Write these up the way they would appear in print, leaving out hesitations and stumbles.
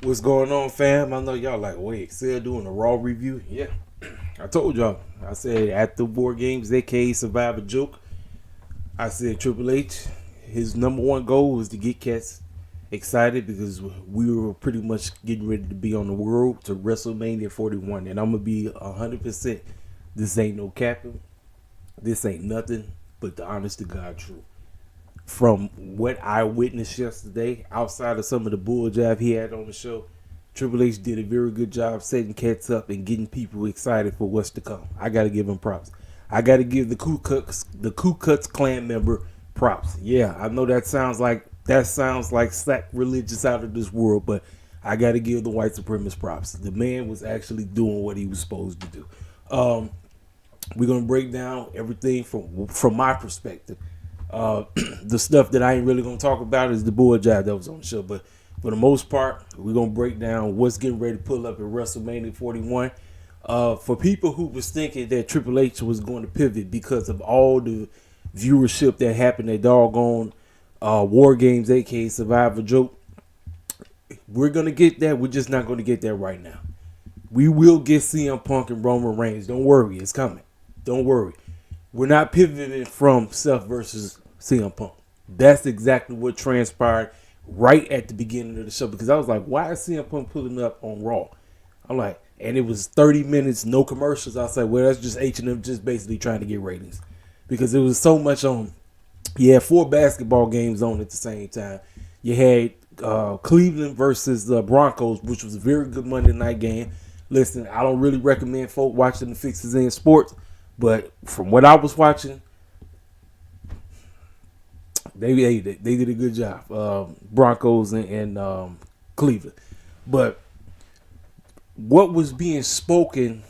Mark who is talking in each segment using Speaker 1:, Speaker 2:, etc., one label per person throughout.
Speaker 1: What's going on, fam? I know y'all like, wait, still doing a Raw review? Yeah, I told y'all. I said at the War Games, aka Survivor Joke. I said Triple H, his number one goal was to get cats excited because we were pretty much getting ready to be on the world to WrestleMania 41. And I'm going to be 100%. This ain't no capping. This ain't nothing but the honest to God truth. From what I witnessed yesterday, outside of some of the bulljive he had on the show, Triple H did a very good job setting cats up and getting people excited for what's to come. I got to give him props. I got to give the Ku Klux Klan member props. Yeah, I know that sounds like sacrilegious out of this world, but I got to give the white supremacist props. The man was actually doing what he was supposed to do. Um, we're gonna break down everything from my perspective. The stuff that I ain't really gonna talk about is the bull jive that was on the show, but for the most part, we're gonna break down what's getting ready to pull up at WrestleMania 41. For people who was thinking that Triple H was going to pivot because of all the viewership that happened at doggone War Games, aka Survivor Joke, we're gonna get that. We're just not gonna get that right now. We will get CM Punk and Roman Reigns. Don't worry, it's coming. Don't worry. We're not pivoting from Seth versus CM Punk. That's exactly what transpired right at the beginning of the show because I was like, why is CM Punk pulling up on Raw? I'm like, and it was 30 minutes, no commercials. I was like, well, that's just H&M just basically trying to get ratings because it was so much on. You had 4 basketball games on at the same time. You had Cleveland versus the Broncos, which was a very good Monday night game. Listen, I don't really recommend folk watching the fixes in sports, but from what I was watching, they did a good job. Broncos and Cleveland, but what was being spoken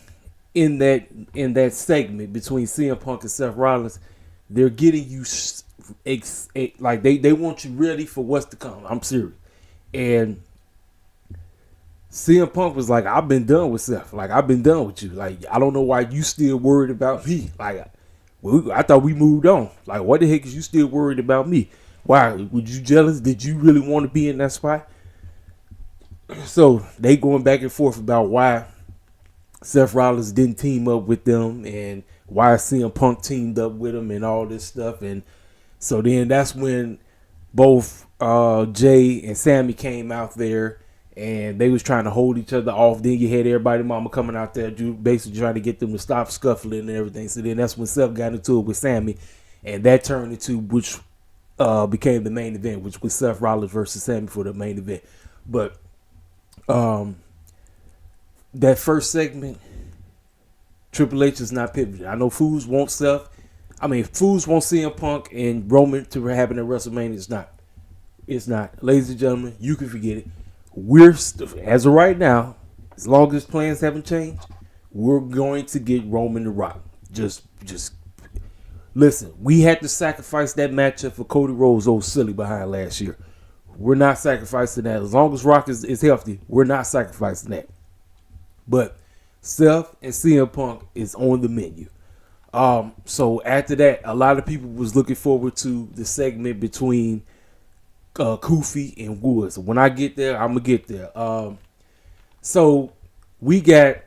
Speaker 1: in that segment between CM Punk and Seth Rollins, they're getting you like they want you ready for what's to come. I'm serious. And CM Punk was like, I've been done with Seth. Like, I've been done with you. Like, I don't know why you still worried about me. Like, I thought we moved on. Like, what the heck is you still worried about me? Why? Were you jealous? Did you really want to be in that spot? So they going back and forth about why Seth Rollins didn't team up with them and why CM Punk teamed up with him and all this stuff. And so then that's when both Jay and Sammy came out there and they was trying to hold each other off. Then you had everybody mama coming out there basically trying to get them to stop scuffling and everything. So then that's when Seth got into it with Sammy, and that turned into which became the main event, which was Seth Rollins versus Sammy for the main event. But um, that first segment, Triple H is not pivoting. I know fools want Seth. I mean, fools want CM Punk and Roman to happen at WrestleMania. It's not. It's not. Ladies and gentlemen, you can forget it. As of right now, as long as plans haven't changed, we're going to get Roman to Rock. Just listen. We had to sacrifice that matchup for Cody Rhodes' old silly behind last year. We're not sacrificing that. As long as Rock is healthy, we're not sacrificing that. But Seth and CM Punk is on the menu. So after that, a lot of people was looking forward to the segment between Kofi and Woods. When I get there, I'm gonna get there. So we got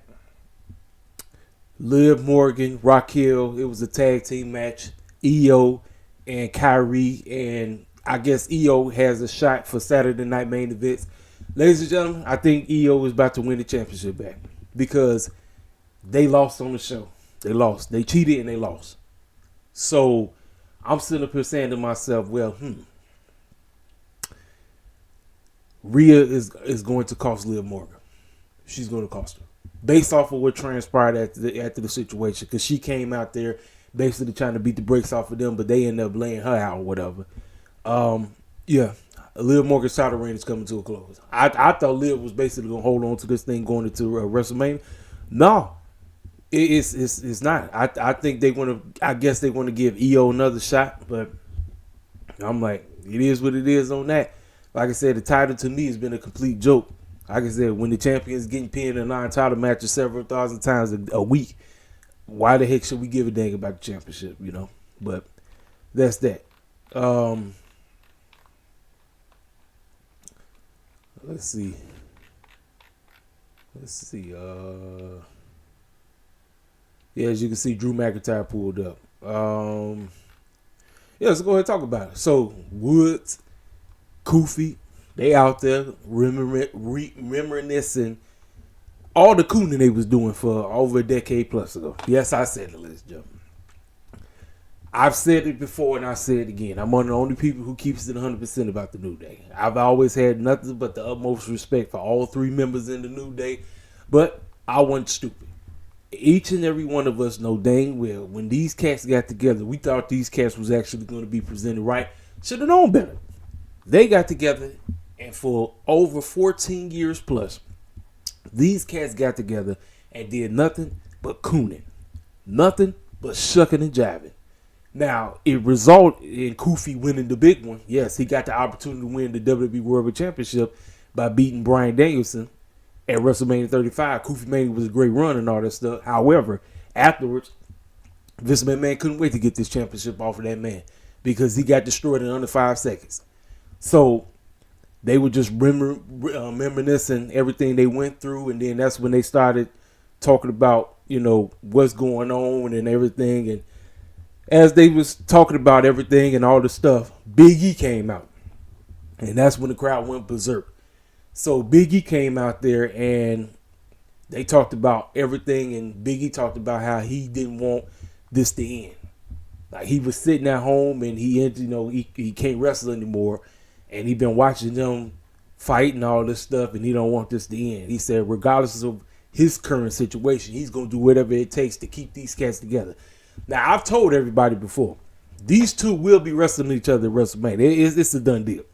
Speaker 1: Liv Morgan, Raquel. It was a tag team match. EO and Kyrie, and I guess EO has a shot for Saturday night main events. Ladies and gentlemen, I think EO is about to win the championship back because they lost on the show. They lost. They cheated and they lost. So I'm sitting up here saying to myself, well, Rhea is going to cost Liv Morgan. She's going to cost her. Based off of what transpired after the situation. Because she came out there basically trying to beat the brakes off of them, but they ended up laying her out or whatever. Yeah. Liv Morgan's title reign is coming to a close. I thought Liv was basically going to hold on to this thing going into WrestleMania. No. It's not. I think they want to. I guess they want to give EO another shot, but I'm like, it is what it is on that. Like I said, the title to me has been a complete joke. Like I said, when the champion's getting pinned in non-title matches several thousand times a week, why the heck should we give a dang about the championship? You know, but that's that. Let's see. Let's see. Yeah, as you can see, Drew McIntyre pulled up. Yeah, let's go ahead and talk about it. So Woods, Kofi, they out there reminiscing all the cooning they was doing for over a decade plus ago. Yes, I said it, ladies and gentlemen. I've said it before and I say it again. I'm one of the only people who keeps it 100% about the New Day. I've always had nothing but the utmost respect for all three members in the New Day, but I wasn't stupid. Each and every one of us know dang well when these cats got together, we thought these cats was actually going to be presented right. Should have known better. They got together, and for over 14 years plus, these cats got together and did nothing but cooning. Nothing but shucking and jiving. Now, it resulted in Kofi winning the big one. Yes, he got the opportunity to win the WWE World Championship by beating Bryan Danielson at WrestleMania 35. Kofi Mania was a great run and all that stuff. However, afterwards, Vince McMahon couldn't wait to get this championship off of that man because he got destroyed in under 5 seconds. So they were just reminiscing everything they went through, and then that's when they started talking about, what's going on and everything. And as they was talking about everything and all the stuff, Big E came out, and that's when the crowd went berserk. So Big E came out there and they talked about everything, and Big E talked about how he didn't want this to end. Like, he was sitting at home and he can't wrestle anymore, and he been watching them fight and all this stuff, and he don't want this to end. He said regardless of his current situation, he's going to do whatever it takes to keep these cats together. Now, I've told everybody before, these two will be wrestling each other at WrestleMania. It's a done deal.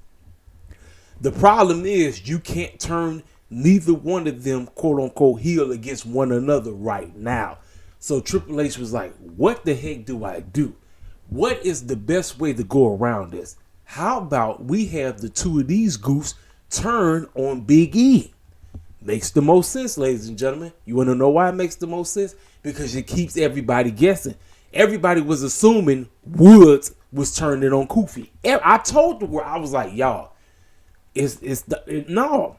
Speaker 1: The problem is you can't turn neither one of them, quote unquote, heel against one another right now. So Triple H was like, what the heck do I do? What is the best way to go around this? How about we have the two of these goofs turn on Big E? Makes the most sense, ladies and gentlemen. You want to know why it makes the most sense? Because it keeps everybody guessing. Everybody was assuming Woods was turning on Kofi. I told the world, I was like, y'all, no,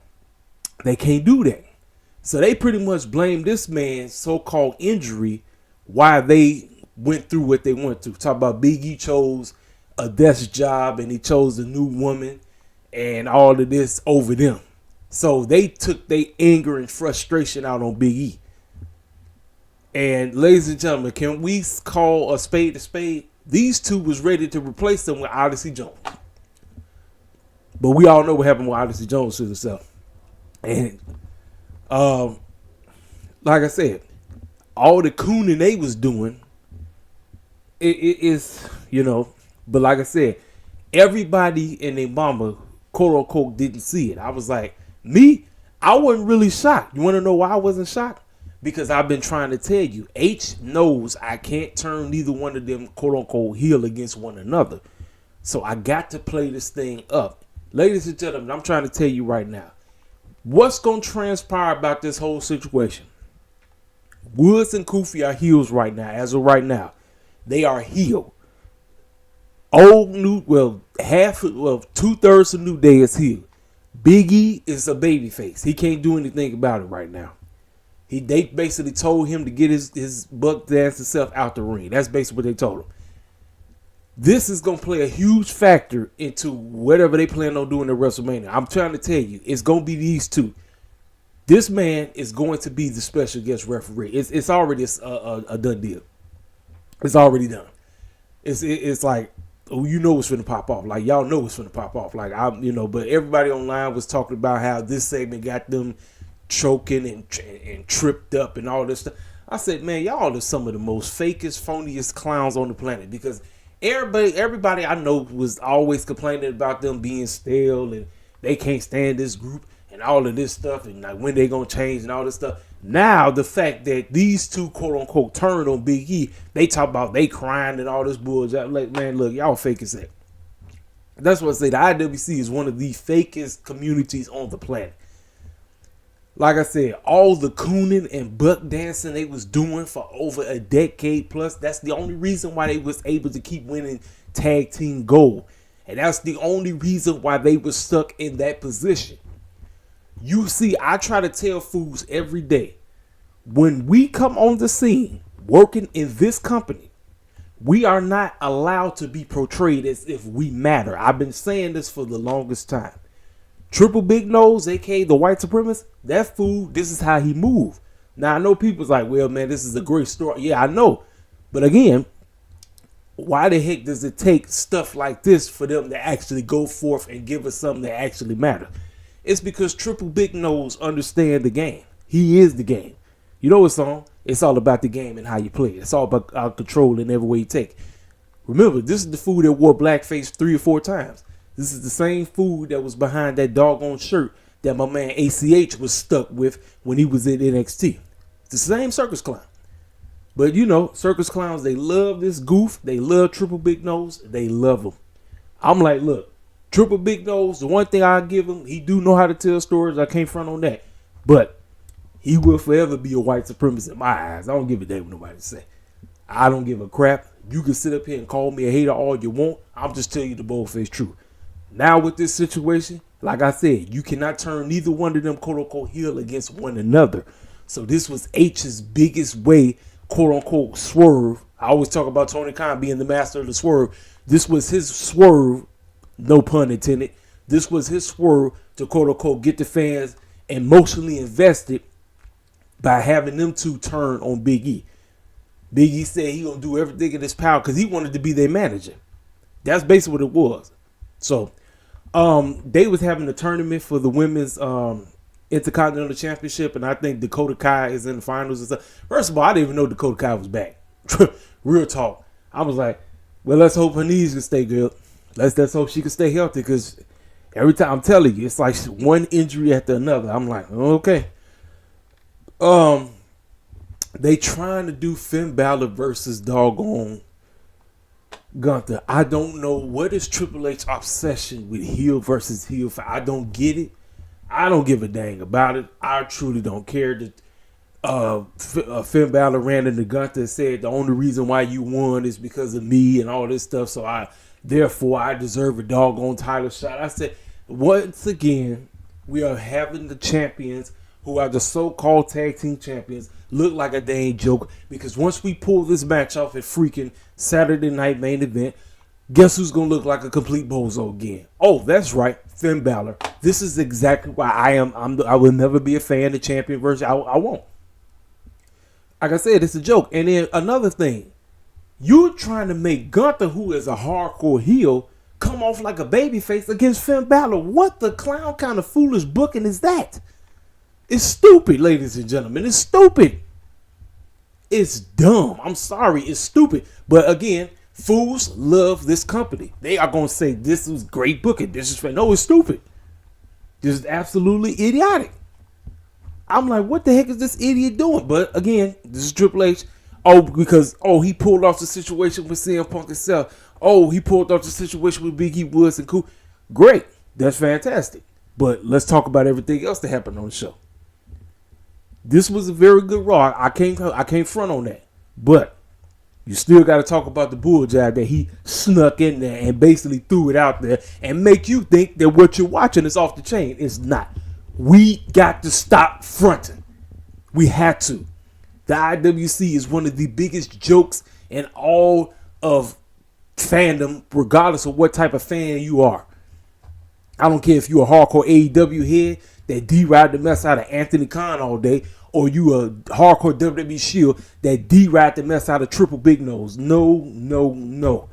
Speaker 1: they can't do that. So they pretty much blamed this man's so-called injury why they went through what they went through. Talk about Big E chose a desk job and he chose a new woman and all of this over them. So they took their anger and frustration out on Big E. And ladies and gentlemen, can we call a spade a spade? These two was ready to replace them with Odyssey Jones. But we all know what happened with Odyssey Jones to himself. And like I said, all the cooning they was doing, it is, but like I said, everybody and their mama, quote unquote, didn't see it. I was like, I wasn't really shocked. You want to know why I wasn't shocked? Because I've been trying to tell you, H knows I can't turn neither one of them, quote unquote, heel against one another. So I got to play this thing up. Ladies and gentlemen, I'm trying to tell you right now, what's going to transpire about this whole situation? Woods and Kofi are heels right now. As of right now, they are heel. Two-thirds of New Day is heel. Big E is a babyface. He can't do anything about it right now. They basically told him to get his buck dancing self out the ring. That's basically what they told him. This is going to play a huge factor into whatever they plan on doing at WrestleMania. I'm trying to tell you, it's going to be these two. This man is going to be the special guest referee. It's already a done deal. It's already done. It's like, it's finna pop off. Like, y'all know it's finna pop off. Like, but everybody online was talking about how this segment got them choking and tripped up and all this stuff. I said, man, y'all are some of the most fakest, phoniest clowns on the planet, because everybody I know was always complaining about them being stale and they can't stand this group and all of this stuff and like when they gonna change and all this stuff. Now the fact that these two quote unquote turned on Big E, they talk about they crying and all this bullshit. Like, man, look, y'all fake as heck. That's what I say. The IWC is one of the fakest communities on the planet. Like I said, all the cooning and buck dancing they was doing for over a decade plus, that's the only reason why they was able to keep winning tag team gold. And that's the only reason why they were stuck in that position. You see, I try to tell fools every day, when we come on the scene working in this company, we are not allowed to be portrayed as if we matter. I've been saying this for the longest time. Triple Big Nose, aka the white supremacist, that fool, this is how he move. Now, I know people's like, well, man, this is a great story. Yeah, I know. But again, why the heck does it take stuff like this for them to actually go forth and give us something that actually matters? It's because Triple Big Nose understand the game. He is the game. You know what song? It's all about the game and how you play it. It's all about our control in every way you take. Remember, this is the fool that wore blackface 3 or 4 times. This is the same fool that was behind that doggone shirt that my man ACH was stuck with when he was in NXT. It's the same circus clown. But you know, circus clowns, they love this goof. They love Triple Big Nose. They love him. I'm like, look, Triple Big Nose, the one thing I give him, he do know how to tell stories. I can't front on that. But he will forever be a white supremacist in my eyes. I don't give a damn what nobody say. I don't give a crap. You can sit up here and call me a hater all you want. I'm just telling you the bold-faced truth. Now with this situation, like I said, you cannot turn neither one of them quote-unquote heel against one another. So this was H's biggest way, quote-unquote, swerve. I always talk about Tony Khan being the master of the swerve. This was his swerve, no pun intended. This was his swerve to, quote-unquote, get the fans emotionally invested by having them two turn on Big E. Big E said he gonna do everything in his power because he wanted to be their manager. That's basically what it was. So, they was having a tournament for the women's Intercontinental Championship, and I think Dakota Kai is in the finals and stuff. First of all, I didn't even know Dakota Kai was back. Real talk. I was like, well, let's hope her knees can stay good. Let's hope she can stay healthy, because every time, I'm telling you, it's like one injury after another. I'm like, okay. They trying to do Finn Balor versus doggone Gunther. I don't know what is Triple H's obsession with heel versus heel. I don't get it. I don't give a dang about it. I truly don't care. That Finn Balor ran into Gunther and said the only reason why you won is because of me and all this stuff. So therefore I deserve a doggone title shot. I said, once again, we are having the champions who are the so-called tag team champions look like a dang joke, because once we pull this match off at freaking Saturday Night Main Event, guess who's going to look like a complete bozo again? Oh, that's right, Finn Balor. This is exactly why I will never be a fan of the champion version. I won't. Like I said, it's a joke. And then another thing, you're trying to make Gunther, who is a hardcore heel, come off like a babyface against Finn Balor. What the clown kind of foolish booking is that? It's stupid, ladies and gentlemen. It's stupid. It's dumb. I'm sorry. It's stupid. But again, fools love this company. They are going to say, this is great booking. This is fair. No, it's stupid. This is absolutely idiotic. I'm like, what the heck is this idiot doing? But again, this is Triple H. Because he pulled off the situation with CM Punk himself. He pulled off the situation with Big E, Woods, and Cool. Great. That's fantastic. But let's talk about everything else that happened on the show. This was a very good Raw. I can't front on that. But you still got to talk about the bulljive that he snuck in there and basically threw it out there and make you think that what you're watching is off the chain. It's not. We got to stop fronting. We had to. The IWC is one of the biggest jokes in all of fandom, regardless of what type of fan you are. I don't care if you're a hardcore AEW head that D-ride the mess out of Anthony Khan all day, or you a hardcore WWE Shield that D-ride the mess out of Triple Big Nose. No.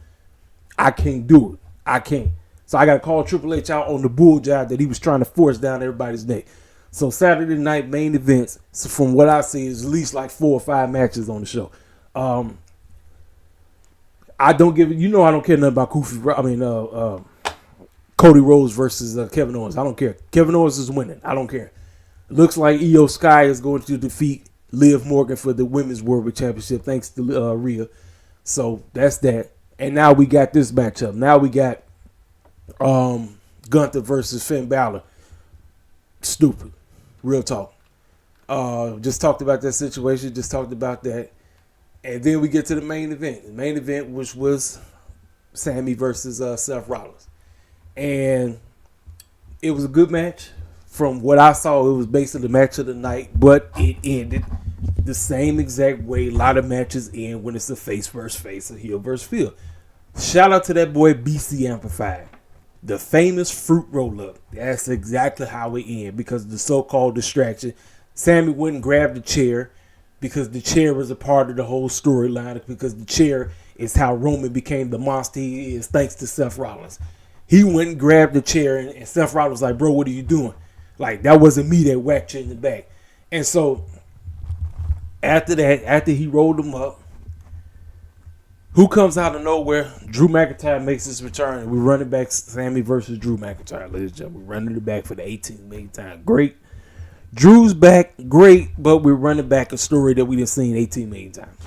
Speaker 1: I can't do it. I can't. So I got to call Triple H out on the bulljive that he was trying to force down everybody's neck. So Saturday night main events, so from what I see, is at least like 4 or 5 matches on the show. I don't give it. I don't care nothing about Cody Rhodes versus Kevin Owens. I don't care. Kevin Owens is winning. I don't care. Looks like Io Sky is going to defeat Liv Morgan for the Women's World Championship, thanks to Rhea. So that's that. And now we got this matchup. Now we got Gunther versus Finn Balor. Stupid. Real talk. Just talked about that situation. Just talked about that. And then we get to the main event. The main event, which was Sammy versus Seth Rollins. And it was a good match. from what I saw, it was basically the match of the night, but it ended the same exact way a lot of matches end when it's a face versus face, a heel versus heel. Shout out to that boy BC Amplified. The famous fruit roll-up. That's exactly how it ended because of the so-called distraction. Sammy wouldn't grab the chair because the chair was a part of the whole storyline, because the chair is how Roman became the monster he is thanks to Seth Rollins. He went and grabbed the chair, and Seth Rollins was like, bro, what are you doing? Like, that wasn't me that whacked you in the back. And so, after that, after he rolled him up, who comes out of nowhere? Drew McIntyre makes his return, and we're running back Sammy versus Drew McIntyre, ladies and gentlemen. We're running it back for the 18th million time. Great. Drew's back, great, but we're running back a story that we done seen 18 million times.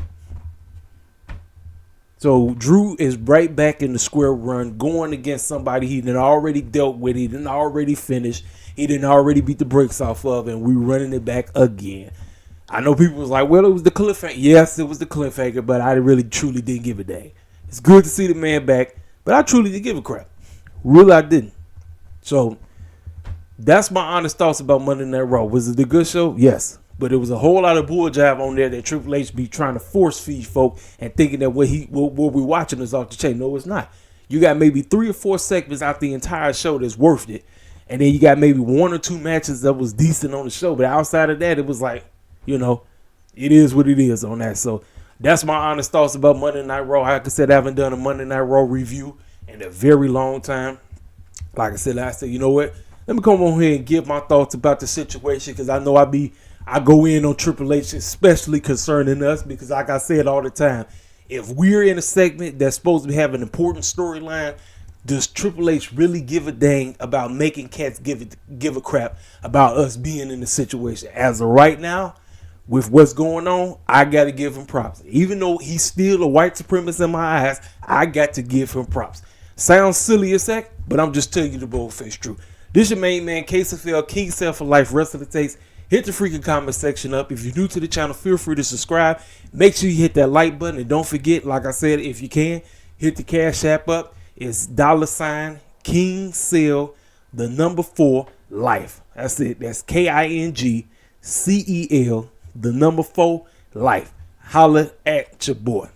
Speaker 1: So Drew is right back in the square run, going against somebody he done already dealt with, he done already finished, he done already beat the brakes off of, and we running it back again. I know people was like, well, it was the cliffhanger. Yes, it was the cliffhanger, but I really, truly didn't give a dang. It's good to see the man back, but I truly didn't give a crap. Really, I didn't. So that's my honest thoughts about Monday Night Raw. Was it a good show? Yes. But it was a whole lot of bulljive on there that Triple H be trying to force feed folk and thinking that what we're watching is off the chain. No, it's not. You got maybe 3 or 4 segments out the entire show that's worth it. And then you got maybe 1 or 2 matches that was decent on the show. But outside of that, it was like, you know, it is what it is on that. So that's my honest thoughts about Monday Night Raw. Like I said, I haven't done a Monday Night Raw review in a very long time. Like I said last time, you know what? Let me come on here and give my thoughts about the situation, because I know I go in on Triple H, especially concerning us, because like I said all the time, if we're in a segment that's supposed to have an important storyline, does Triple H really give a dang about making cats give a crap about us being in the situation? As of right now, with what's going on, I got to give him props. Even though he's still a white supremacist in my eyes, I got to give him props. Sounds silly as heck, but I'm just telling you the bold-faced truth. This your main man, KSFL, King Self for Life, rest of the takes. Hit the freaking comment section up. If you're new to the channel, feel free to subscribe. Make sure you hit that like button. And don't forget, like I said, if you can, hit the Cash App up. It's $King Cell, the number 4, Life. That's it. That's KINGCEL, the number 4, Life. Holla at your boy.